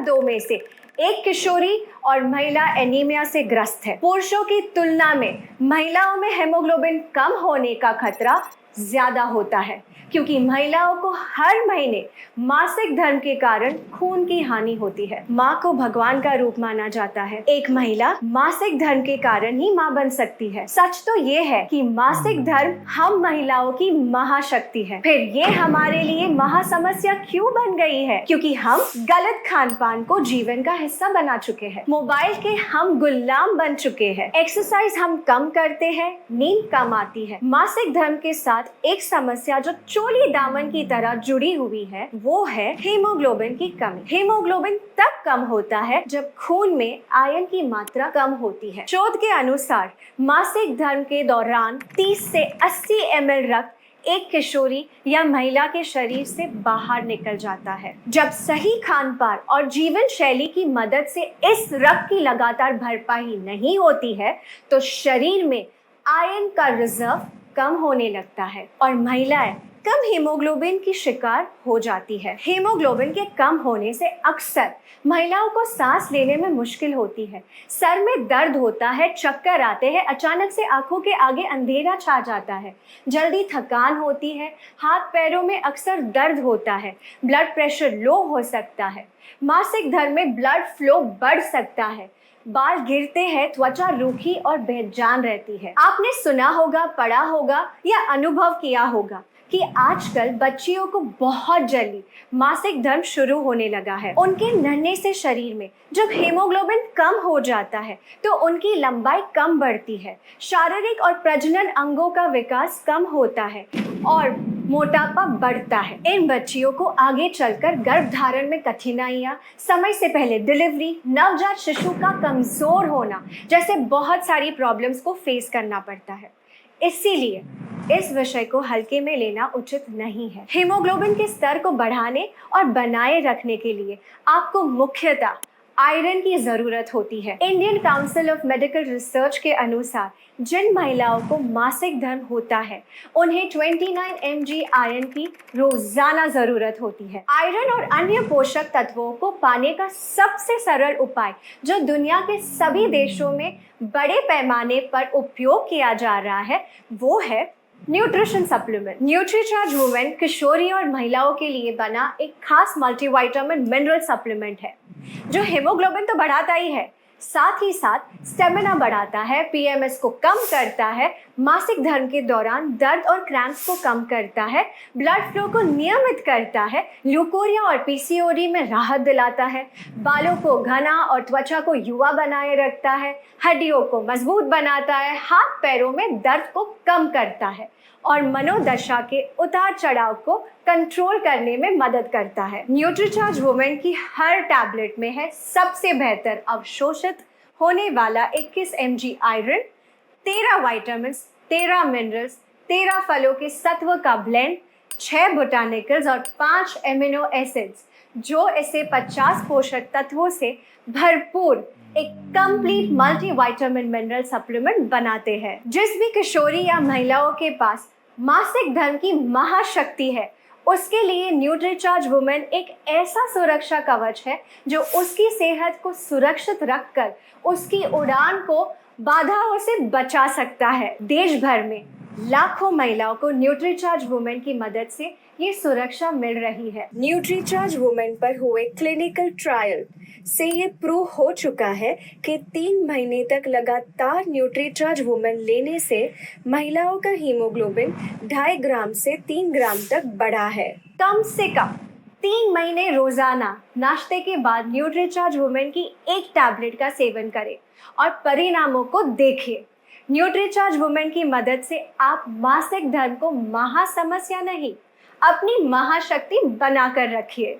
दो में से एक किशोरी और महिला एनीमिया से ग्रस्त है। पुरुषों की तुलना में महिलाओं में हेमोग्लोबिन कम होने का खतरा ज्यादा होता है, क्योंकि महिलाओं को हर महीने मासिक धर्म के कारण खून की हानि होती है। माँ को भगवान का रूप माना जाता है। एक महिला मासिक धर्म के कारण ही माँ बन सकती है। सच तो ये है कि मासिक धर्म हम महिलाओं की महाशक्ति है। फिर ये हमारे लिए महासमस्या क्यों बन गई है? क्योंकि हम गलत खान पान को जीवन का हिस्सा बना चुके हैं। मोबाइल के हम गुलाम बन चुके हैं। एक्सरसाइज हम कम करते हैं, नींद कम आती है। मासिक धर्म के साथ एक समस्या जो चोली दामन की तरह जुड़ी हुई है, वो है हीमोग्लोबिन की कमी। हीमोग्लोबिन तब कम होता है जब खून में आयरन की मात्रा कम होती है। शोध के अनुसार मासिक धर्म के दौरान 30 से 80 ml रक्त एक किशोरी या महिला के शरीर से बाहर निकल जाता है। जब सही खान पान और जीवन शैली की मदद से इस रक्त की लगातार भरपाई नहीं होती है, तो शरीर में आयरन का रिजर्व कम होने लगता है और महिलाएं कम हीमोग्लोबिन की शिकार हो जाती है। हीमोग्लोबिन के कम होने से अक्सर महिलाओं को सांस लेने में मुश्किल होती है, सर में दर्द होता है, चक्कर आते हैं, अचानक से आंखों के आगे अंधेरा छा जाता है, जल्दी थकान होती है, हाथ पैरों में अक्सर दर्द होता है, ब्लड प्रेशर लो हो सकता है, मासिक धर्म में ब्लड फ्लो बढ़ सकता है, बाल गिरते हैं, त्वचा रूखी और बेजान रहती है। आपने सुना होगा, पढ़ा होगा या अनुभव किया होगा कि आजकल बच्चियों को बहुत जल्दी मासिक धर्म शुरू होने लगा है। उनके नन्हे से शरीर में जब हीमोग्लोबिन कम हो जाता है तो उनकी लंबाई कम बढ़ती है, शारीरिक और प्रजनन अंगों का विकास कम होता है और मोटापा बढ़ता है। इन बच्चियों को आगे चलकर गर्भधारण में कठिनाइयां, समय से पहले डिलीवरी, नवजात शिशु का कमजोर होना जैसे बहुत सारी प्रॉब्लम्स को फेस करना पड़ता है। इसीलिए इस विषय को हल्के में लेना उचित नहीं है। हीमोग्लोबिन के स्तर को बढ़ाने और बनाए रखने के लिए आपको मुख्यतः आयरन की जरूरत होती है। Indian council of medical research के अनुसार जिन महिलाओं को मासिक धर्म होता है, उन्हें 29 mg आयरन की रोजाना जरूरत होती है। आयरन और अन्य पोषक तत्वों को पाने का सबसे सरल उपाय जो दुनिया के सभी देशों में बड़े पैमाने पर उपयोग किया जा रहा है, वो है न्यूट्रिशन सप्लीमेंट। न्यूट्रीचार्ज वुमेन किशोरी और महिलाओं के लिए बना एक खास मल्टीविटामिन मिनरल सप्लीमेंट है जो हेमोग्लोबिन तो बढ़ाता ही है, साथ ही साथ स्टेमिना बढ़ाता है, पीएमएस को कम करता है, मासिक धर्म के दौरान दर्द और क्रैम्प्स को कम करता है, ब्लड फ्लो को नियमित करता है, ल्यूकोरिया और पीसीओडी में राहत दिलाता है, बालों को घना और त्वचा को युवा बनाए रखता है, हड्डियों को मजबूत बनाता है, हाथ पैरों में दर्द को कम करता है और मनोदशा के उतार चढ़ाव को कंट्रोल करने में मदद करता है। न्यूट्रीचार्ज वुमेन की हर टैबलेट में है सबसे बेहतर अवशोषित होने वाला 21 mg आयरन, 13 विटामिन्स, 13 मिनरल्स, 13 फलों के सत्व का ब्लेंड, 6 बोटानिकल्स और 5 एमिनो एसिड्स जो इसे 50 पोषक तत्वों से भरपूर एक कंप्लीट मल्टीविटामिन मिनरल सप्लीमेंट बनाते हैं। जिस भी किशोरी या महिलाओं के पास मासिक धर्म की महाशक्ति है, उसके लिए न्यूट्रीचार्ज वुमेन एक ऐसा सुरक्षा कवच है जो उसकी सेहत को सुरक्षित रखकर उसकी उड़ान को बाधाओं से बचा सकता है। देश भर में लाखों महिलाओं को न्यूट्रीचार्ज वुमेन की मदद से ये सुरक्षा मिल रही है। न्यूट्रीचार्ज वुमेन पर हुए क्लिनिकल ट्रायल से ये प्रूव हो चुका है कि 3 महीने तक लगातार न्यूट्रीचार्ज वुमेन लेने से महिलाओं का हीमोग्लोबिन 2.5 ग्राम से 3 ग्राम तक बढ़ा है। कम से कम 3 महीने रोजाना नाश्ते के बाद न्यूट्रीचार्ज वुमेन की एक टैबलेट का सेवन करें और परिणामों को देखिए। न्यूट्रीचार्ज वुमेन की मदद से आप मासिक धर्म को महासमस्या नहीं, अपनी महाशक्ति बनाकर रखिए।